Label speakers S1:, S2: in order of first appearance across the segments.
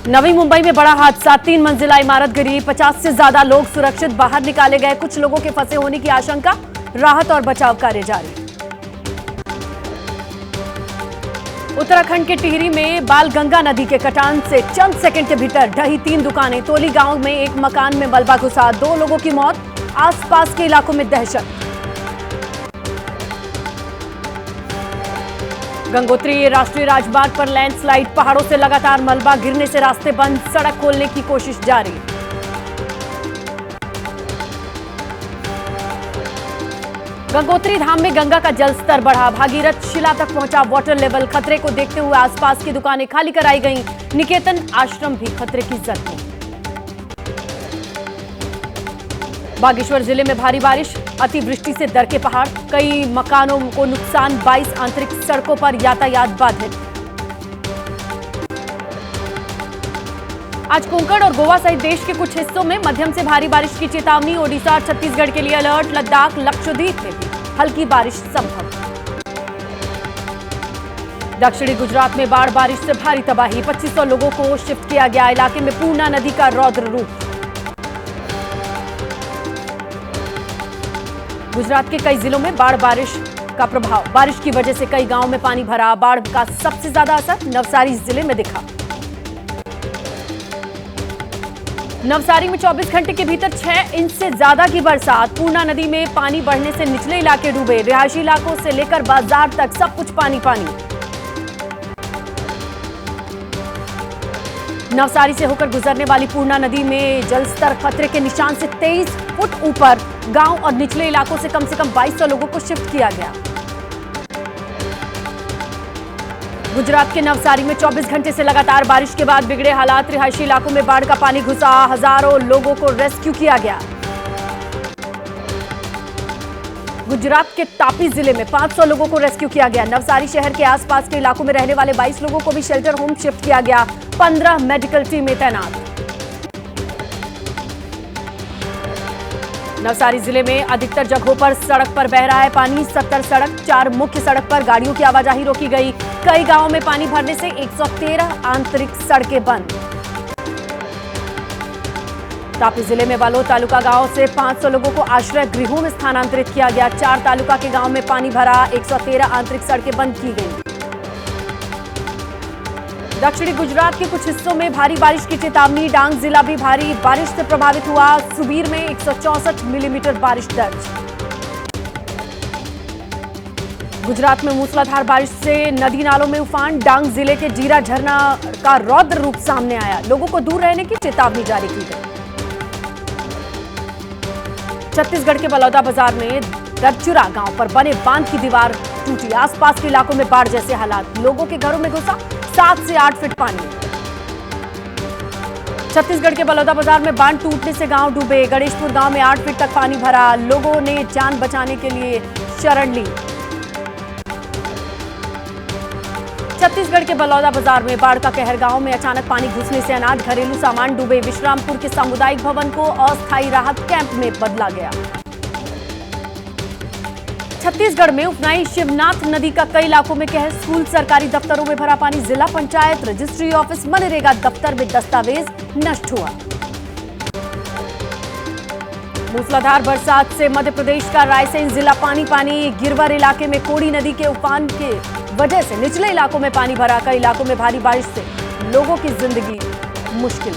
S1: नवी मुंबई में बड़ा हादसा, 3 मंजिला इमारत गिरी, 50 से ज्यादा लोग सुरक्षित बाहर निकाले गए। कुछ लोगों के फंसे होने की आशंका, राहत और बचाव कार्य जारी। उत्तराखंड के टिहरी में बालगंगा नदी के कटान से चंद सेकंड के भीतर ढही 3 दुकानें। तोली गांव में एक मकान में मलबा घुसा, 2 लोगों की मौत, आसपास के इलाकों में दहशत। गंगोत्री राष्ट्रीय राजमार्ग पर लैंडस्लाइड, पहाड़ों से लगातार मलबा गिरने से रास्ते बंद, सड़क खोलने की कोशिश जारी। गंगोत्री धाम में गंगा का जलस्तर बढ़ा, भागीरथ शिला तक पहुंचा वाटर लेवल। खतरे को देखते हुए आसपास की दुकानें खाली कराई गईं। निकेतन आश्रम भी खतरे की जद में। बागेश्वर जिले में भारी बारिश, अतिवृष्टि से दरके पहाड़, कई मकानों को नुकसान, 22 आंतरिक सड़कों पर यातायात बाधित। आज कोंकण और गोवा सहित देश के कुछ हिस्सों में मध्यम से भारी बारिश की चेतावनी। ओडिशा और छत्तीसगढ़ के लिए अलर्ट, लद्दाख, लक्षद्वीप में भी हल्की बारिश संभव। दक्षिणी गुजरात में बाढ़ बारिश से भारी तबाही, 2500 लोगों को शिफ्ट किया गया। इलाके में पूर्णा नदी का रौद्र रूप। गुजरात के कई जिलों में बाढ़ बारिश का प्रभाव, बारिश की वजह से कई गांवों में पानी भरा। बाढ़ का सबसे ज्यादा असर नवसारी जिले में दिखा। नवसारी में 24 घंटे के भीतर 6 इंच से ज्यादा की बरसात। पूर्णा नदी में पानी बढ़ने से निचले इलाके डूबे, रिहायशी इलाकों से लेकर बाजार तक सब कुछ पानी पानी। नवसारी से होकर गुजरने वाली पूर्णा नदी में जलस्तर खतरे के निशान से 23 फुट ऊपर। गांव और निचले इलाकों से कम 2200 लोगों को शिफ्ट किया गया। गुजरात के नवसारी में 24 घंटे से लगातार बारिश के बाद बिगड़े हालात, रिहायशी इलाकों में बाढ़ का पानी घुसा, हजारों लोगों को रेस्क्यू किया गया। गुजरात के तापी जिले में 500 लोगों को रेस्क्यू किया गया। नवसारी शहर के आसपास के इलाकों में रहने वाले 22 लोगों को भी शेल्टर होम शिफ्ट किया गया। 15 मेडिकल टीमें तैनात। नवसारी जिले में अधिकतर जगहों पर सड़क पर बह रहा है पानी। 70 सड़क, 4 मुख्य सड़क पर गाड़ियों की आवाजाही रोकी गई। कई गांवों में पानी भरने से 113 आंतरिक सड़कें बंद। तापी जिले में बालोद तालुका गांव से 500 लोगों को आश्रय गृहों में स्थानांतरित किया गया। 4 तालुका के गांव में पानी भरा, 113 आंतरिक सड़कें बंद की गई। दक्षिणी गुजरात के कुछ हिस्सों में भारी बारिश की चेतावनी। डांग जिला भी भारी बारिश से प्रभावित हुआ। सुबीर में 164 मिलीमीटर बारिश दर्ज। गुजरात में मूसलाधार बारिश से नदी नालों में उफान। डांग जिले के जीरा झरना का रौद्र रूप सामने आया। लोगों को दूर रहने की चेतावनी जारी की गई। छत्तीसगढ़ के बलौदा बाजार में दरचुरा गांव पर बने बांध की दीवार टूटी। आसपास के इलाकों में बाढ़ जैसे हालात, लोगों के घरों में घुसा 7 से 8 फीट पानी। छत्तीसगढ़ के बलौदा बाजार में बांध टूटने से गांव डूबे। गणेशपुर गांव में 8 फीट तक पानी भरा। लोगों ने जान बचाने के लिए शरण ली। छत्तीसगढ़ के बलौदा बाजार में बाढ़ का कहर, गांव में अचानक पानी घुसने से अनाज, घरेलू सामान डूबे। विश्रामपुर के सामुदायिक भवन को अस्थायी राहत कैंप में बदला गया। छत्तीसगढ़ में उपनाई शिवनाथ नदी का कई इलाकों में कहर, स्कूल, सरकारी दफ्तरों में भरा पानी। जिला पंचायत, रजिस्ट्री ऑफिस, मनरेगा दफ्तर में दस्तावेज नष्ट हुआ। मूसलाधार बरसात से मध्य प्रदेश का रायसेन जिला पानी पानी। गिरवर इलाके में कोड़ी नदी के उफान के वजह से निचले इलाकों में पानी भरा। कई इलाकों में भारी बारिश से लोगों की जिंदगी मुश्किल।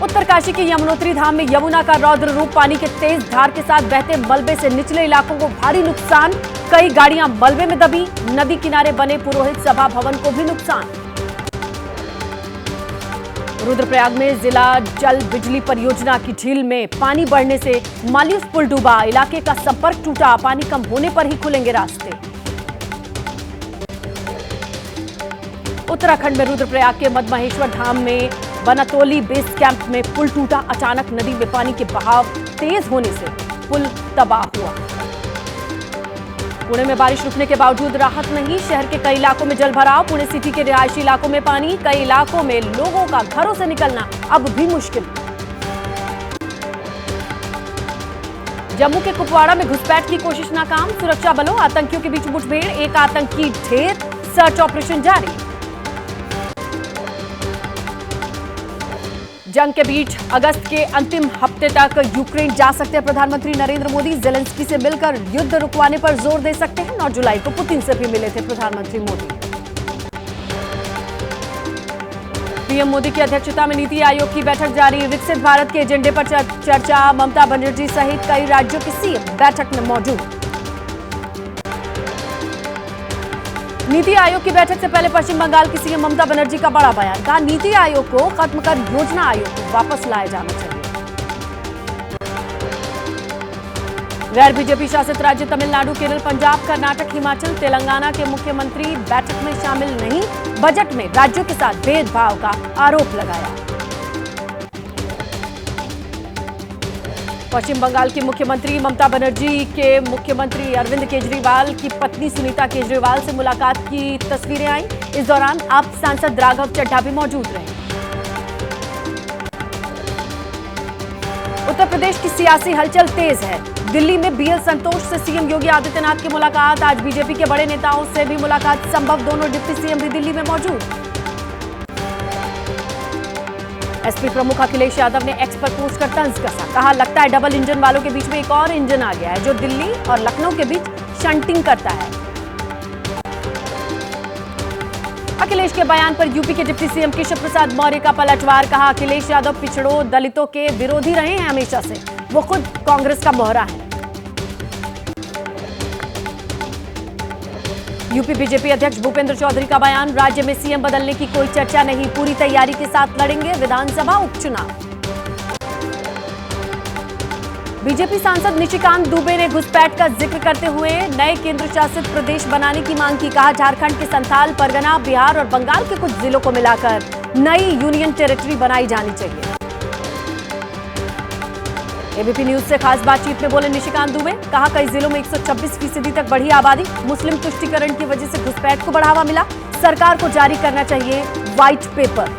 S1: उत्तरकाशी के यमुनोत्री धाम में यमुना का रौद्र रूप, पानी के तेज धार के साथ बहते मलबे से निचले इलाकों को भारी नुकसान। कई गाड़ियां मलबे में दबी। नदी किनारे बने पुरोहित सभा भवन को भी नुकसान। रुद्रप्रयाग में जिला जल बिजली परियोजना की झील में पानी बढ़ने से मालियूस पुल डूबा। इलाके का संपर्क टूटा। पानी कम होने पर ही खुलेंगे रास्ते। उत्तराखंड में रुद्रप्रयाग के मदमहेश्वर धाम में बनतोली बेस कैंप में पुल टूटा। अचानक नदी में पानी के बहाव तेज होने से पुल तबाह हुआ। पुणे में बारिश रुकने के बावजूद राहत नहीं। शहर के कई इलाकों में जलभराव। पुणे सिटी के रिहायशी इलाकों में पानी। कई इलाकों में लोगों का घरों से निकलना अब भी मुश्किल। जम्मू के कुपवाड़ा में घुसपैठ की कोशिश नाकाम। सुरक्षा बलों आतंकियों के बीच मुठभेड़। एक आतंकी ढेर। सर्च ऑपरेशन जारी। जंग के बीच अगस्त के अंतिम हफ्ते तक यूक्रेन जा सकते हैं प्रधानमंत्री नरेंद्र मोदी। जेलेंस्की से मिलकर युद्ध रुकवाने पर जोर दे सकते हैं। 9 जुलाई को पुतिन से भी मिले थे प्रधानमंत्री मोदी। पीएम मोदी की अध्यक्षता में नीति आयोग की बैठक जारी। विकसित भारत के एजेंडे पर चर्चा। ममता बनर्जी सहित कई राज्यों के सीएम बैठक में मौजूद। नीति आयोग की बैठक से पहले पश्चिम बंगाल की सीएम ममता बनर्जी का बड़ा बयान। कहा, नीति आयोग को खत्म कर योजना आयोग को वापस लाया जाना चाहिए। गैर बीजेपी शासित राज्य तमिलनाडु, केरल, पंजाब, कर्नाटक, हिमाचल, तेलंगाना के मुख्यमंत्री बैठक में शामिल नहीं। बजट में राज्यों के साथ भेदभाव का आरोप लगाया। पश्चिम बंगाल की मुख्यमंत्री ममता बनर्जी के मुख्यमंत्री अरविंद केजरीवाल की पत्नी सुनीता केजरीवाल से मुलाकात की तस्वीरें आई। इस दौरान आप सांसद राघव चड्ढा भी मौजूद रहे। उत्तर प्रदेश की सियासी हलचल तेज है। दिल्ली में बीएल संतोष से सीएम योगी आदित्यनाथ की मुलाकात। आज बीजेपी के बड़े नेताओं से भी मुलाकात संभव। दोनों डिप्टी सीएम भी दिल्ली में मौजूद। एसपी प्रमुख अखिलेश यादव ने एक्स पर पोस्ट कर तंज कसा। कहा, लगता है डबल इंजन वालों के बीच में एक और इंजन आ गया है जो दिल्ली और लखनऊ के बीच शंटिंग करता है। अखिलेश के बयान पर यूपी के डिप्टी सीएम केशव प्रसाद मौर्य का पलटवार। कहा, अखिलेश यादव पिछड़ों दलितों के विरोधी रहे हैं हमेशा से। वो खुद कांग्रेस का मोहरा है। यूपी बीजेपी अध्यक्ष भूपेंद्र चौधरी का बयान। राज्य में सीएम बदलने की कोई चर्चा नहीं। पूरी तैयारी के साथ लड़ेंगे विधानसभा उपचुनाव। बीजेपी सांसद निशिकांत दुबे ने घुसपैठ का जिक्र करते हुए नए केंद्र शासित प्रदेश बनाने की मांग की। कहा, झारखंड के संथाल, परगना, बिहार और बंगाल के कुछ जिलों को मिलाकर नई यूनियन टेरिटरी बनाई जानी चाहिए। एबीपी न्यूज से खास बातचीत में बोले निशिकांत दुबे। कहा, कई जिलों में 126% तक बढ़ी आबादी। मुस्लिम तुष्टीकरण की वजह से घुसपैठ को बढ़ावा मिला। सरकार को जारी करना चाहिए व्हाइट पेपर।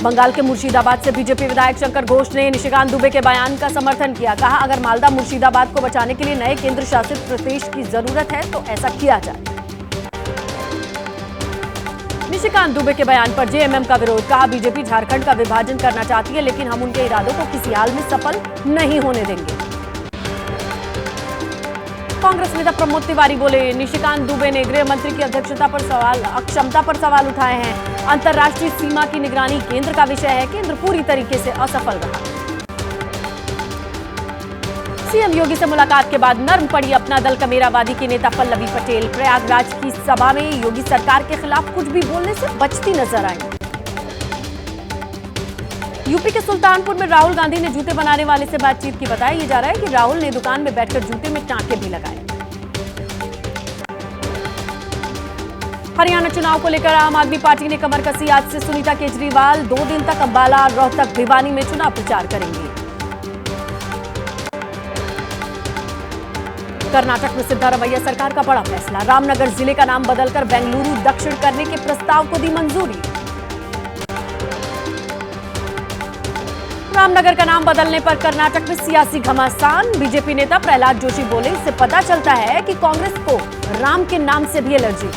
S1: बंगाल के मुर्शिदाबाद से बीजेपी विधायक शंकर घोष ने निशिकांत दुबे के बयान का समर्थन किया। कहा, अगर मालदा मुर्शिदाबाद को बचाने के लिए नए केंद्र शासित प्रदेश की जरूरत है तो ऐसा किया जाए। निशिकांत दुबे के बयान पर जेएमएम का विरोध। कहा, बीजेपी झारखंड का विभाजन करना चाहती है लेकिन हम उनके इरादों को किसी हाल में सफल नहीं होने देंगे। कांग्रेस नेता प्रमोद तिवारी बोले, निशिकांत दुबे ने गृह मंत्री की अक्षमता पर सवाल उठाए हैं। अंतर्राष्ट्रीय सीमा की निगरानी केंद्र का विषय है। केंद्र पूरी तरीके से असफल रहा। सीएम योगी से मुलाकात के बाद नर्म पड़ी अपना दल कमेरावादी की नेता पल्लवी पटेल। प्रयागराज की सभा में योगी सरकार के खिलाफ कुछ भी बोलने से बचती नजर आई। यूपी के सुल्तानपुर में राहुल गांधी ने जूते बनाने वाले से बातचीत की। बताया जा रहा है कि राहुल ने दुकान में बैठकर जूते में टांके भी लगाए। हरियाणा चुनाव को लेकर आम आदमी पार्टी ने कमर कसी। आज से सुनीता केजरीवाल 2 दिन तक अंबाला, रोहतक, भिवानी में चुनाव प्रचार करेंगे। कर्नाटक में सिद्धारमैया सरकार का बड़ा फैसला। रामनगर जिले का नाम बदलकर बेंगलुरु दक्षिण करने के प्रस्ताव को दी मंजूरी। रामनगर का नाम बदलने पर कर्नाटक में सियासी घमासान। बीजेपी नेता प्रहलाद जोशी बोले, इससे पता चलता है कि कांग्रेस को राम के नाम से भी एलर्जी।